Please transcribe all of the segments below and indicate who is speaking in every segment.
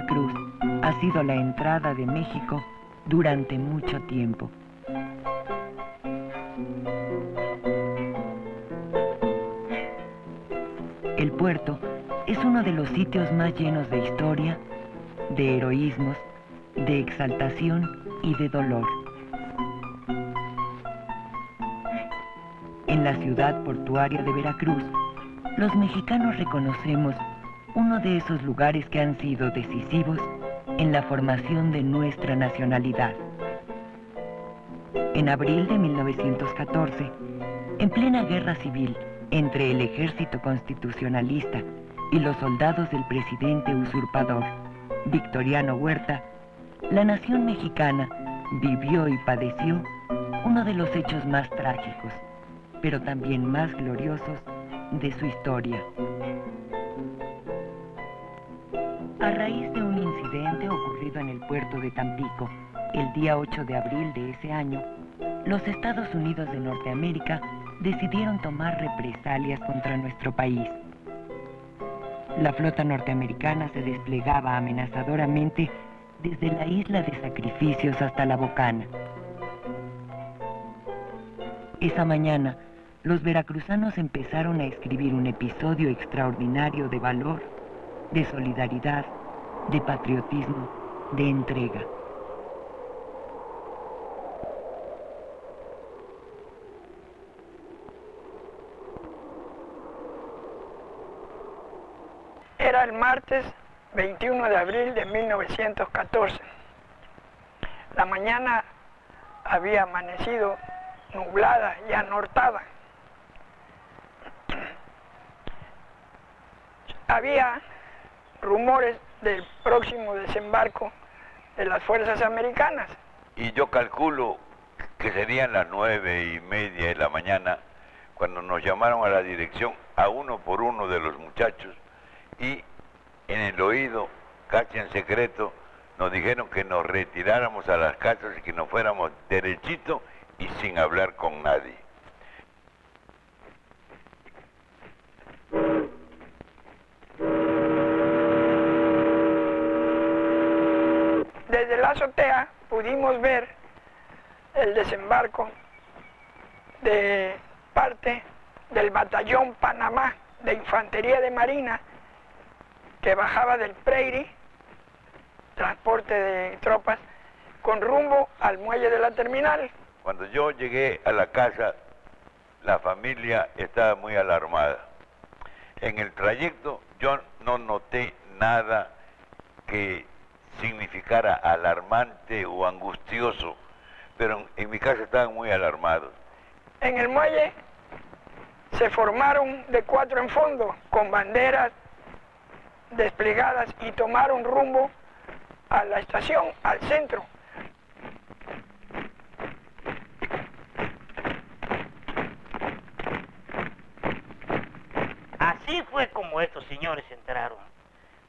Speaker 1: Veracruz ha sido la entrada de México durante mucho tiempo. El puerto es uno de los sitios más llenos de historia, de heroísmos, de exaltación y de dolor. En la ciudad portuaria de Veracruz, los mexicanos reconocemos uno de esos lugares que han sido decisivos en la formación de nuestra nacionalidad. En abril de 1914, en plena guerra civil entre el ejército constitucionalista y los soldados del presidente usurpador Victoriano Huerta, la nación mexicana vivió y padeció uno de los hechos más trágicos, pero también más gloriosos de su historia. A raíz de un incidente ocurrido en el puerto de Tampico, el día 8 de abril de ese año, los Estados Unidos de Norteamérica decidieron tomar represalias contra nuestro país. La flota norteamericana se desplegaba amenazadoramente desde la isla de Sacrificios hasta La Bocana. Esa mañana, los veracruzanos empezaron a escribir un episodio extraordinario de valor, de solidaridad, de patriotismo, de entrega.
Speaker 2: Era el martes 21 de abril de 1914. La mañana había amanecido nublada y anortada. Había rumores del próximo desembarco de las fuerzas americanas.
Speaker 3: Y yo calculo que serían las 9:30 de la mañana cuando nos llamaron a la dirección a uno por uno de los muchachos y en el oído, casi en secreto, nos dijeron que nos retiráramos a las casas y que nos fuéramos derechito y sin hablar con nadie.
Speaker 2: Desde la azotea pudimos ver el desembarco de parte del batallón Panamá de Infantería de Marina que bajaba del Prairie, transporte de tropas, con rumbo al muelle de la terminal.
Speaker 3: Cuando yo llegué a la casa, la familia estaba muy alarmada. En el trayecto yo no noté nada que significara alarmante o angustioso, pero en mi casa estaban muy alarmados.
Speaker 2: En el muelle se formaron de 4 en fondo, con banderas desplegadas y tomaron rumbo a la estación, al centro.
Speaker 4: Así fue como estos señores entraron,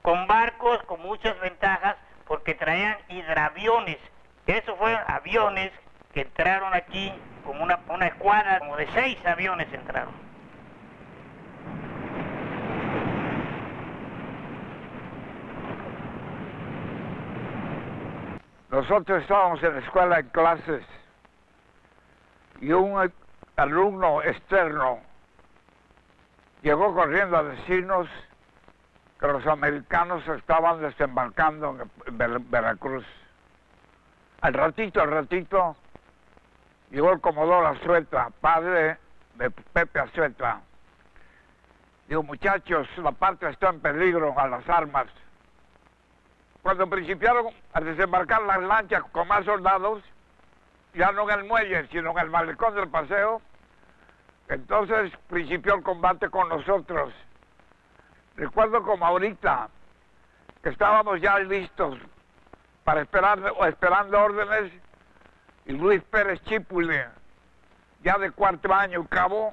Speaker 4: con barcos con muchas ventajas porque traían hidroaviones. Esos fueron aviones que entraron aquí como una escuadra, como de 6 aviones entraron.
Speaker 5: Nosotros estábamos en la escuela en clases y un alumno externo llegó corriendo a decirnos que los americanos estaban desembarcando en Veracruz. Al ratito, llegó el comodoro Azueta, padre de Pepe Azueta. Digo, muchachos, la patria está en peligro, a las armas. Cuando principiaron a desembarcar las lanchas con más soldados, ya no en el muelle, sino en el malecón del paseo, entonces principió el combate con nosotros. Recuerdo como ahorita, que estábamos ya listos para esperando órdenes, y Luis Pérez Chípule, ya de 4º año cabo,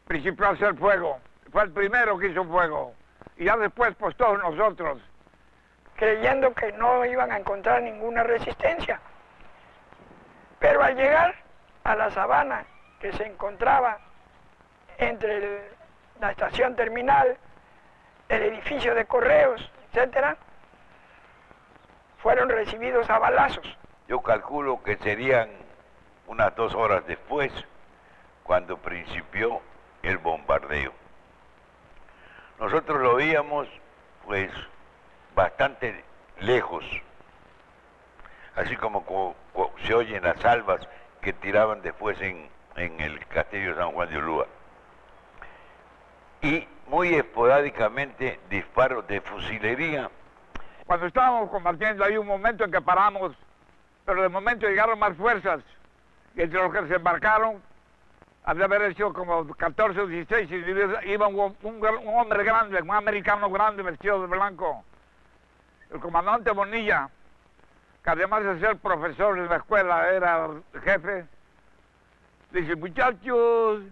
Speaker 5: principió a hacer fuego. Fue el primero que hizo fuego, y ya después pues todos nosotros.
Speaker 2: Creyendo que no iban a encontrar ninguna resistencia. Pero al llegar a la sabana que se encontraba entre la estación terminal, el edificio de correos, etc., fueron recibidos a balazos.
Speaker 3: Yo calculo que serían unas 2 horas después cuando principió el bombardeo. Nosotros lo veíamos pues bastante lejos, así como se oyen las salvas que tiraban después en el castillo de San Juan de Ulúa. Y muy esporádicamente disparos de fusilería.
Speaker 5: Cuando estábamos combatiendo hay un momento en que paramos, pero de momento llegaron más fuerzas, y entre los que se embarcaron, había haber hecho como 14 o 16 individuos, iba un hombre grande, un americano grande vestido de blanco, el comandante Bonilla, que además de ser profesor en la escuela, era el jefe. Dice, muchachos,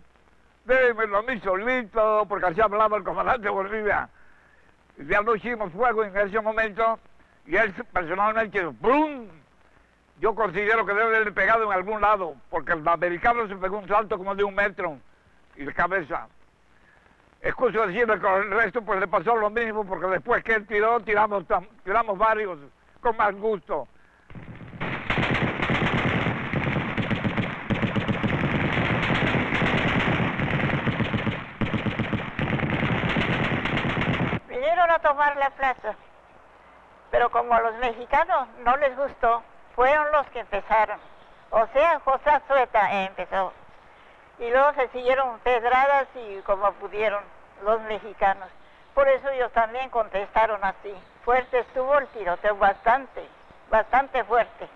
Speaker 5: déjenmelo a mí solito, porque así hablaba el comandante Bonilla. Y ya no hicimos fuego en ese momento, y él personalmente, ¡brum! Yo considero que debe haberle pegado en algún lado, porque el americano se pegó un salto como de 1 metro, y de cabeza. Excuso decirle que con el resto pues le pasó lo mismo, porque después que él tiró, tiramos varios, con más gusto.
Speaker 6: Vinieron a tomar la plaza, pero como a los mexicanos no les gustó, fueron los que empezaron. O sea, José Azueta empezó. Y luego se siguieron pedradas y como pudieron los mexicanos. Por eso ellos también contestaron así. Fuerte estuvo el tiroteo, bastante fuerte.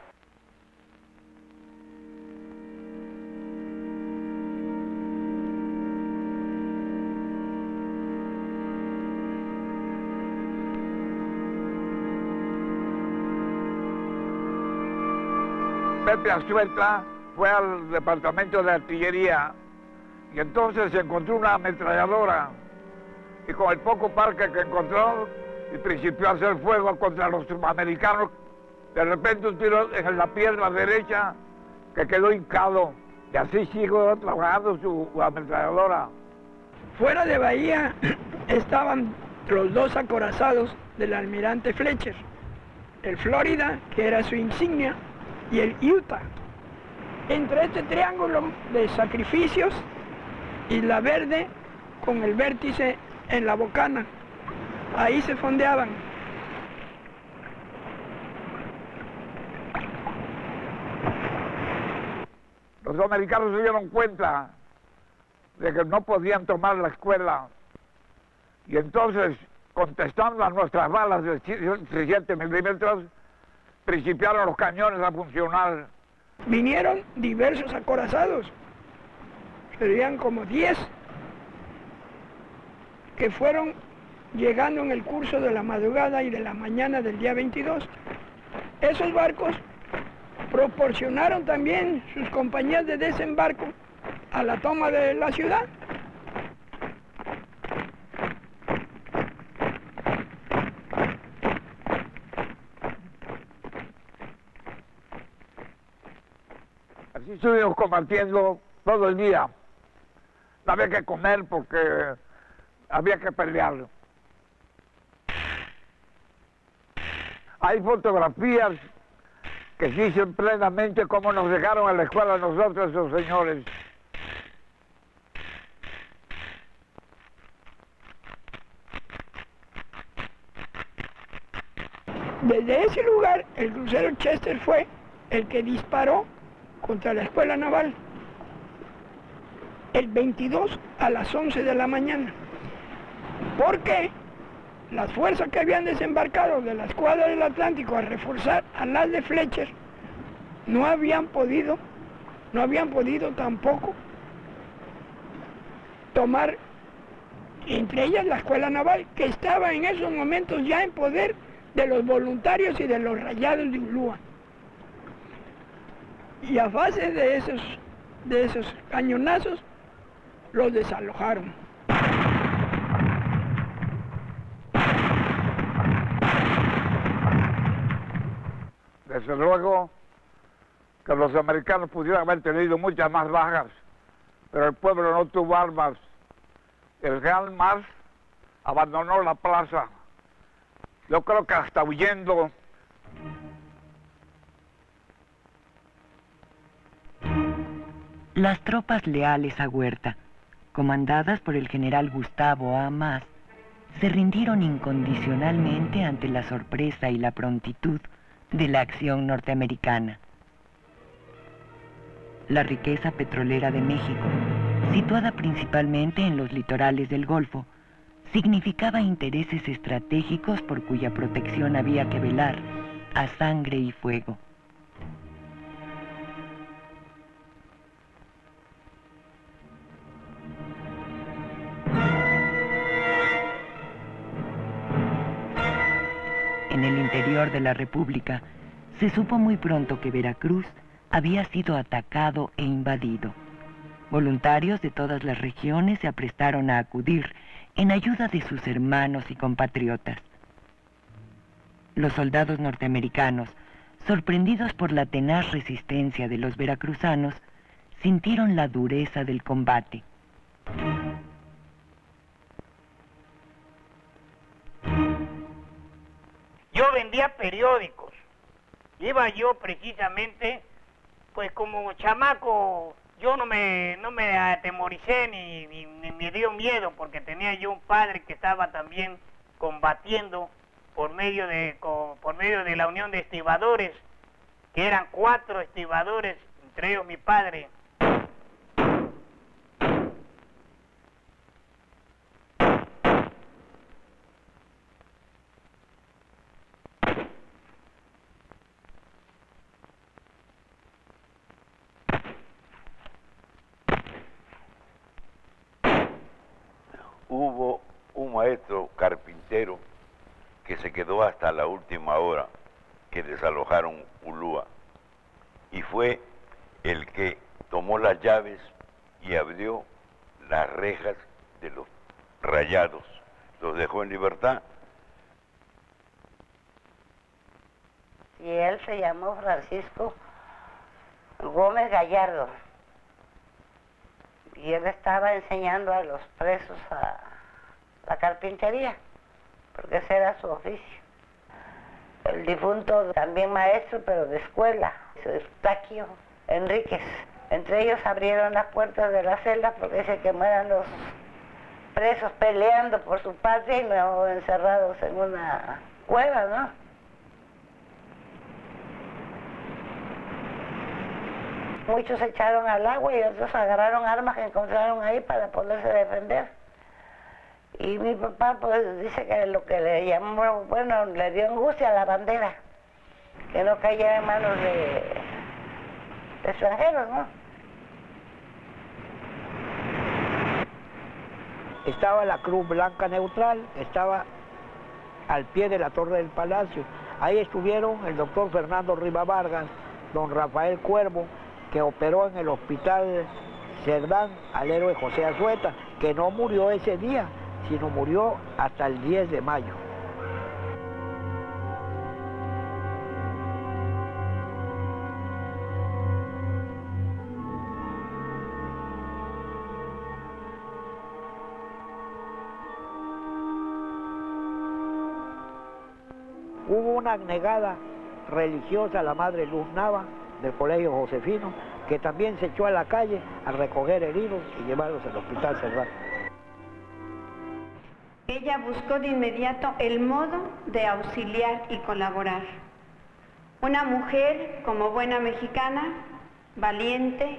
Speaker 5: Pepe Azueta fue al departamento de artillería y entonces se encontró una ametralladora y con el poco parque que encontró y principió a hacer fuego contra los americanos. De repente un tiro en la pierna derecha que quedó hincado y así siguió trabajando su ametralladora.
Speaker 2: Fuera de Bahía estaban los 2 acorazados del almirante Fletcher, el Florida, que era su insignia, y el Utah. Entre este triángulo de sacrificios y la Verde con el vértice en la bocana, ahí se fondeaban.
Speaker 5: Los americanos se dieron cuenta de que no podían tomar la escuela y entonces, contestando a nuestras balas de 17 milímetros, principiaron los cañones a funcionar.
Speaker 2: Vinieron diversos acorazados, serían como 10, que fueron llegando en el curso de la madrugada y de la mañana del día 22. Esos barcos proporcionaron también sus compañías de desembarco a la toma de la ciudad.
Speaker 5: Así estuvimos combatiendo todo el día. No había que comer porque había que pelear. Hay fotografías que dicen plenamente cómo nos dejaron a la escuela nosotros, esos señores.
Speaker 2: Desde ese lugar, el crucero Chester fue el que disparó contra la escuela naval el 22 a las 11 de la mañana. Porque las fuerzas que habían desembarcado de la escuadra del Atlántico a reforzar a las de Fletcher no habían podido tampoco tomar, entre ellas la escuela naval, que estaba en esos momentos ya en poder de los voluntarios y de los rayados de Ulúa. Y a base de esos cañonazos los desalojaron.
Speaker 5: Desde luego que los americanos pudieron haber tenido muchas más bajas, pero el pueblo no tuvo armas. El Gran Mars abandonó la plaza. Yo creo que hasta huyendo
Speaker 1: Las tropas leales a Huerta, comandadas por el general Gustavo A. Mas, se rindieron incondicionalmente ante la sorpresa y la prontitud de la acción norteamericana. La riqueza petrolera de México, situada principalmente en los litorales del Golfo, significaba intereses estratégicos por cuya protección había que velar a sangre y fuego. En el interior de la República, se supo muy pronto que Veracruz había sido atacado e invadido. Voluntarios de todas las regiones se aprestaron a acudir en ayuda de sus hermanos y compatriotas. Los soldados norteamericanos, sorprendidos por la tenaz resistencia de los veracruzanos, sintieron la dureza del combate.
Speaker 4: Yo vendía periódicos. Iba yo precisamente, pues como chamaco, yo no me atemoricé ni me dio miedo, porque tenía yo un padre que estaba también combatiendo por medio de la Unión de Estibadores, que eran 4 estibadores, entre ellos mi padre.
Speaker 3: Hubo un maestro carpintero que se quedó hasta la última hora que desalojaron Ulúa, y fue el que tomó las llaves y abrió las rejas de los rayados, los dejó en libertad.
Speaker 7: Y él se llamó Francisco Gómez Gallardo, y él estaba enseñando a los presos a la carpintería, porque ese era su oficio. El difunto también maestro, pero de escuela, Eustaquio Enríquez. Entre ellos abrieron las puertas de la celda porque se quemaran los presos peleando por su patria y no encerrados en una cueva, ¿no? Muchos se echaron al agua y otros agarraron armas que encontraron ahí para poderse defender. Y mi papá pues dice que lo que le llamó, bueno, le dio angustia a la bandera, que no cayera en manos de extranjeros, ¿no?
Speaker 2: Estaba la Cruz Blanca Neutral, estaba al pie de la Torre del Palacio. Ahí estuvieron el doctor Fernando Riva Vargas, don Rafael Cuervo, que operó en el hospital Cerdán al héroe José Azueta, que no murió ese día, sino murió hasta el 10 de mayo. Hubo una abnegada religiosa, la Madre Luz Nava, del Colegio Josefino, que también se echó a la calle a recoger heridos y llevarlos al hospital Cerdán.
Speaker 8: Ella buscó de inmediato el modo de auxiliar y colaborar. Una mujer, como buena mexicana, valiente,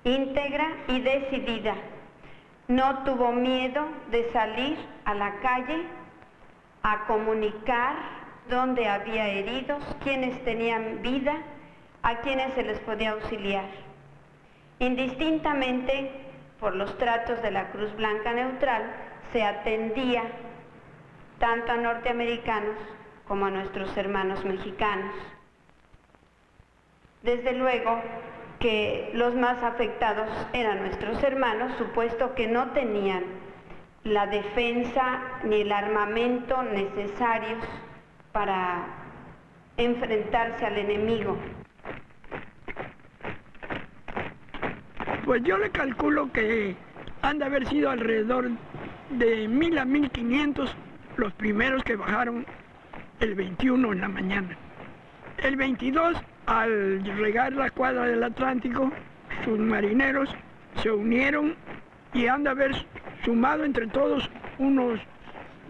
Speaker 8: íntegra y decidida. No tuvo miedo de salir a la calle a comunicar dónde había heridos, quiénes tenían vida, a quienes se les podía auxiliar. Indistintamente, por los tratos de la Cruz Blanca Neutral, se atendía tanto a norteamericanos como a nuestros hermanos mexicanos. Desde luego que los más afectados eran nuestros hermanos, supuesto que no tenían la defensa ni el armamento necesarios para enfrentarse al enemigo.
Speaker 9: Pues yo le calculo que han de haber sido alrededor de 1000 a 1500 los primeros que bajaron el 21 en la mañana. El 22, al regar la cuadra del Atlántico, sus marineros se unieron y han de haber sumado entre todos unos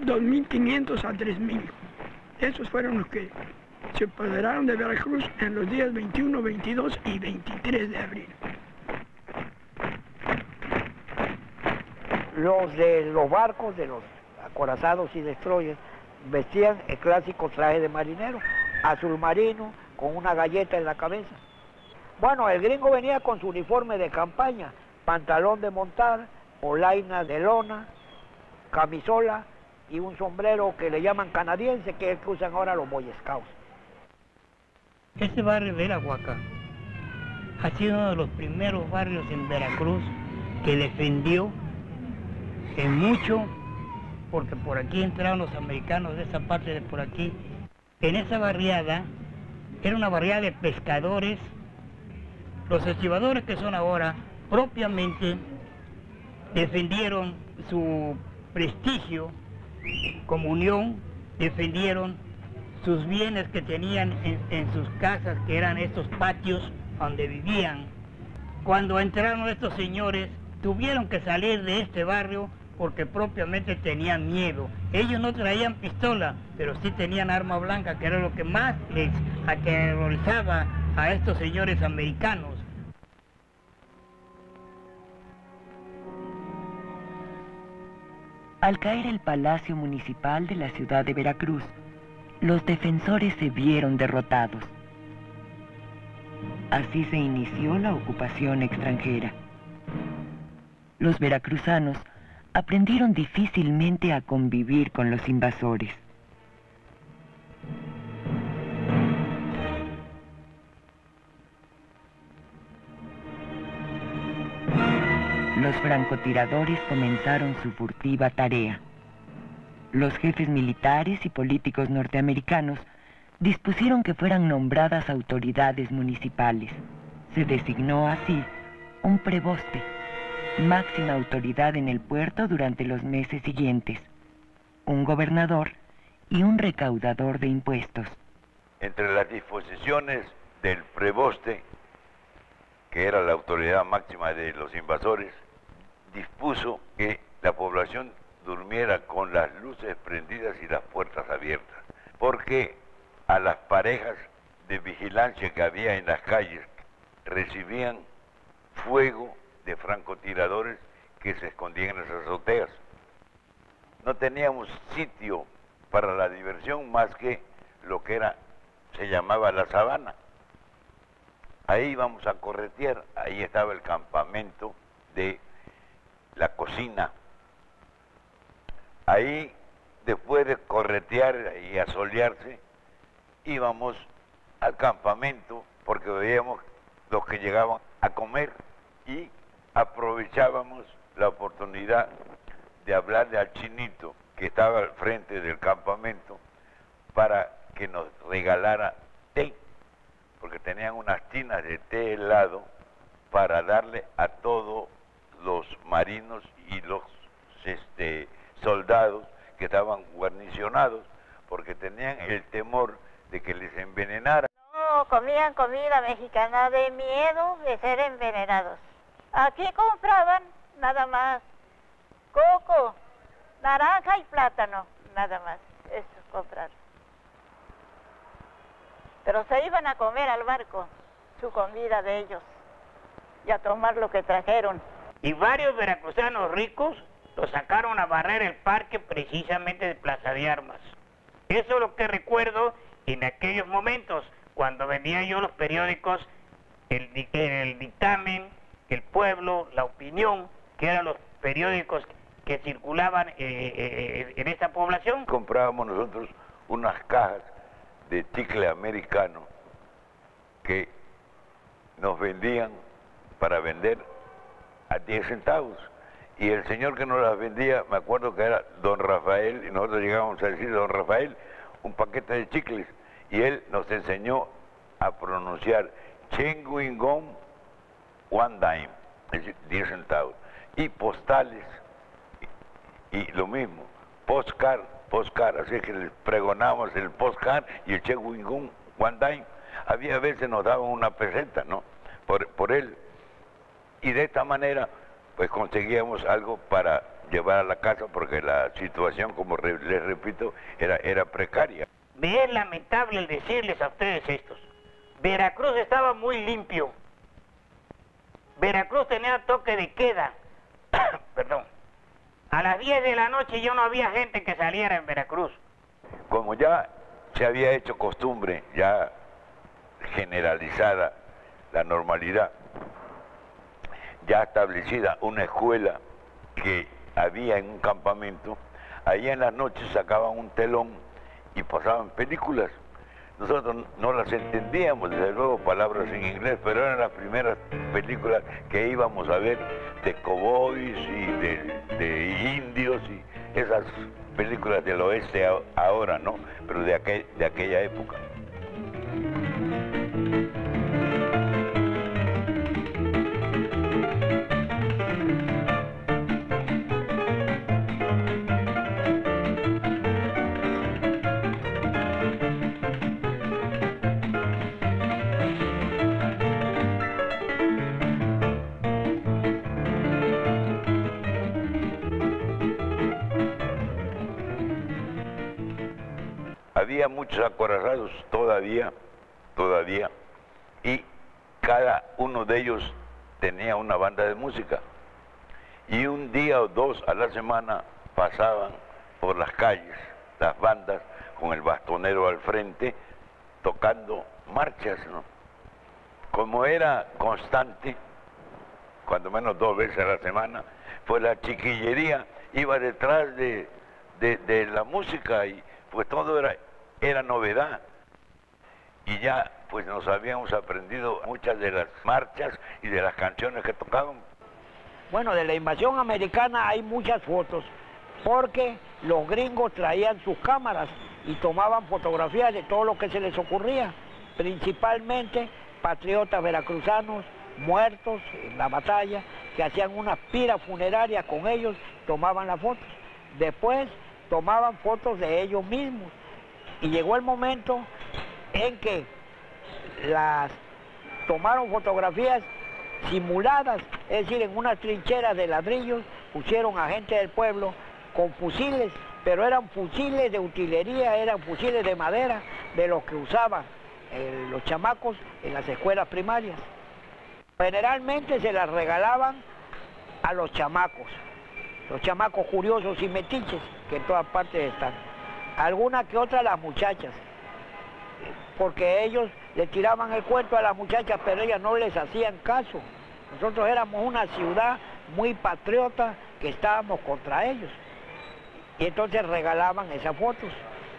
Speaker 9: 2.500 a 3.000. Esos fueron los que se apoderaron de Veracruz en los días 21, 22 y 23 de abril.
Speaker 10: Los de los barcos, de los acorazados y destroyers, vestían el clásico traje de marinero, azul marino, con una galleta en la cabeza. Bueno, el gringo venía con su uniforme de campaña, pantalón de montar, polaina de lona, camisola y un sombrero que le llaman canadiense, que es el que usan ahora los Boy Scouts.
Speaker 4: Este barrio de La Huaca ha sido uno de los primeros barrios en Veracruz que defendió en mucho, porque por aquí entraron los americanos de esa parte de por aquí. En esa barriada, era una barriada de pescadores. Los estibadores que son ahora, propiamente defendieron su prestigio como unión, defendieron sus bienes que tenían en sus casas, que eran estos patios donde vivían. Cuando entraron estos señores, tuvieron que salir de este barrio porque propiamente tenían miedo. Ellos no traían pistola, pero sí tenían arma blanca, que era lo que más les aterrorizaba a estos señores americanos.
Speaker 1: Al caer el Palacio Municipal de la ciudad de Veracruz, los defensores se vieron derrotados. Así se inició la ocupación extranjera. Los veracruzanos aprendieron difícilmente a convivir con los invasores. Los francotiradores comenzaron su furtiva tarea. Los jefes militares y políticos norteamericanos dispusieron que fueran nombradas autoridades municipales. Se designó así un preboste, máxima autoridad en el puerto durante los meses siguientes, un gobernador y un recaudador de impuestos.
Speaker 3: Entre las disposiciones del preboste, que era la autoridad máxima de los invasores, dispuso que la población durmiera con las luces prendidas y las puertas abiertas, porque a las parejas de vigilancia que había en las calles recibían fuego de francotiradores que se escondían en las azoteas. No teníamos sitio para la diversión más que lo que era, se llamaba la sabana. Ahí íbamos a corretear, ahí estaba el campamento de la cocina. Ahí, después de corretear y asolearse, íbamos al campamento porque veíamos los que llegaban a comer y aprovechábamos la oportunidad de hablarle al chinito que estaba al frente del campamento para que nos regalara té, porque tenían unas tinas de té helado para darle a todos los marinos y los soldados que estaban guarnicionados, porque tenían el temor de que les envenenara.
Speaker 6: No, comían comida mexicana de miedo de ser envenenados. Aquí compraban nada más coco, naranja y plátano, nada más, eso compraron. Pero se iban a comer al barco su comida de ellos y a tomar lo que trajeron.
Speaker 4: Y varios veracruzanos ricos los sacaron a barrer el parque precisamente de Plaza de Armas. Eso es lo que recuerdo en aquellos momentos, cuando vendía yo los periódicos, el Dictamen, El Pueblo, La Opinión, que eran los periódicos que circulaban en esta población.
Speaker 3: Comprábamos nosotros unas cajas de chicle americano que nos vendían para vender a 10 centavos. Y el señor que nos las vendía, me acuerdo que era don Rafael, y nosotros llegábamos a decir, don Rafael, un paquete de chicles. Y él nos enseñó a pronunciar chewing gum, one dime, es decir, 10 centavos. Y postales, y lo mismo, postcard, así que les pregonamos el postcard y el chewing gum, one dime. Había veces nos daban una peseta, ¿no? Por él. y de esta manera pues conseguíamos algo para llevar a la casa, porque la situación, como les repito, era precaria.
Speaker 4: Me es lamentable el decirles a ustedes estos. Veracruz estaba muy limpio. Veracruz tenía toque de queda. Perdón. A las 10 de la noche ya no había gente que saliera en Veracruz.
Speaker 3: Como ya se había hecho costumbre, ya generalizada la normalidad, ya establecida una escuela que había en un campamento, ahí en las noches sacaban un telón y pasaban películas. Nosotros no las entendíamos, desde luego, palabras en inglés, pero eran las primeras películas que íbamos a ver de cowboys y de indios y esas películas del oeste ahora, ¿no? Pero de aquella época. Había muchos acorazados todavía, y cada uno de ellos tenía una banda de música. Y un día o dos a la semana pasaban por las calles las bandas con el bastonero al frente tocando marchas, ¿no? Como era constante, cuando menos 2 veces a la semana, pues la chiquillería iba detrás de la música y pues todo era novedad. Y ya pues nos habíamos aprendido muchas de las marchas y de las canciones que tocaban.
Speaker 10: Bueno, de la invasión americana hay muchas fotos, porque los gringos traían sus cámaras y tomaban fotografías de todo lo que se les ocurría, principalmente patriotas veracruzanos muertos en la batalla, que hacían una pira funeraria con ellos, tomaban las fotos. Después tomaban fotos de ellos mismos. Y llegó el momento en que las tomaron fotografías simuladas, es decir, en unas trincheras de ladrillos pusieron a gente del pueblo con fusiles, pero eran fusiles de utilería, eran fusiles de madera, de los que usaban los chamacos en las escuelas primarias. Generalmente se las regalaban a los chamacos curiosos y metiches, que en todas partes están. Alguna que otra las muchachas, porque ellos le tiraban el cuento a las muchachas, pero ellas no les hacían caso. Nosotros éramos una ciudad muy patriota que estábamos contra ellos. Y entonces regalaban esas fotos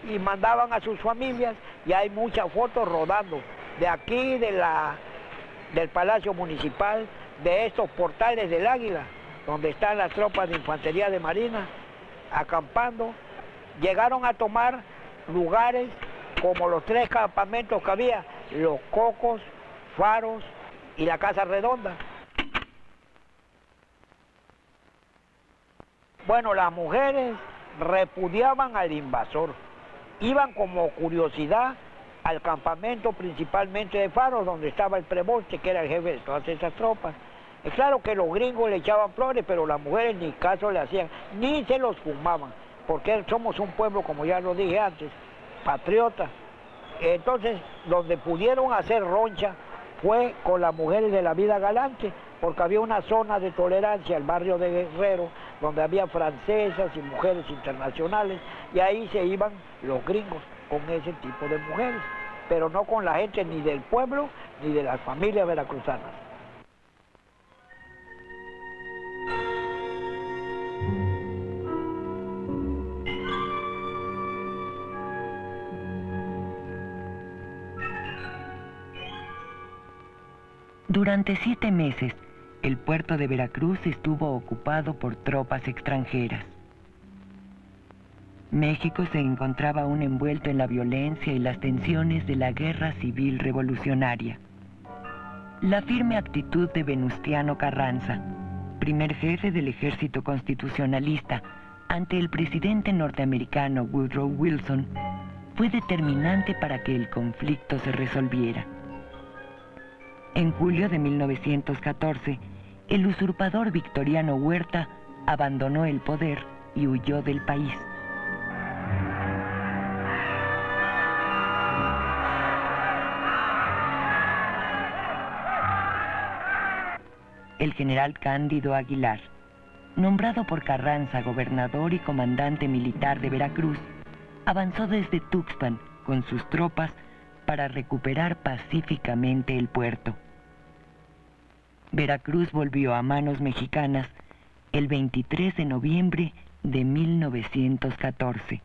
Speaker 10: y mandaban a sus familias, y hay muchas fotos rodando de aquí, del Palacio Municipal, de estos portales del Águila, donde están las tropas de infantería de Marina acampando. Llegaron a tomar lugares como los 3 campamentos que había, Los Cocos, Faros y la Casa Redonda. Bueno, las mujeres repudiaban al invasor, iban como curiosidad al campamento principalmente de Faros, donde estaba el preboste, que era el jefe de todas esas tropas. Es claro que los gringos le echaban flores, pero las mujeres ni caso le hacían, ni se los fumaban, porque somos un pueblo, como ya lo dije antes, patriota. Entonces, donde pudieron hacer roncha fue con las mujeres de la vida galante, porque había una zona de tolerancia, el barrio de Guerrero, donde había francesas y mujeres internacionales, y ahí se iban los gringos con ese tipo de mujeres, pero no con la gente ni del pueblo ni de las familias veracruzanas.
Speaker 1: Durante 7 meses, el puerto de Veracruz estuvo ocupado por tropas extranjeras. México se encontraba aún envuelto en la violencia y las tensiones de la guerra civil revolucionaria. La firme actitud de Venustiano Carranza, primer jefe del ejército constitucionalista, ante el presidente norteamericano Woodrow Wilson, fue determinante para que el conflicto se resolviera. En julio de 1914, el usurpador Victoriano Huerta abandonó el poder y huyó del país. El general Cándido Aguilar, nombrado por Carranza gobernador y comandante militar de Veracruz, avanzó desde Tuxpan con sus tropas para recuperar pacíficamente el puerto. Veracruz volvió a manos mexicanas el 23 de noviembre de 1914.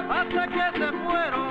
Speaker 11: Hasta que se fueron.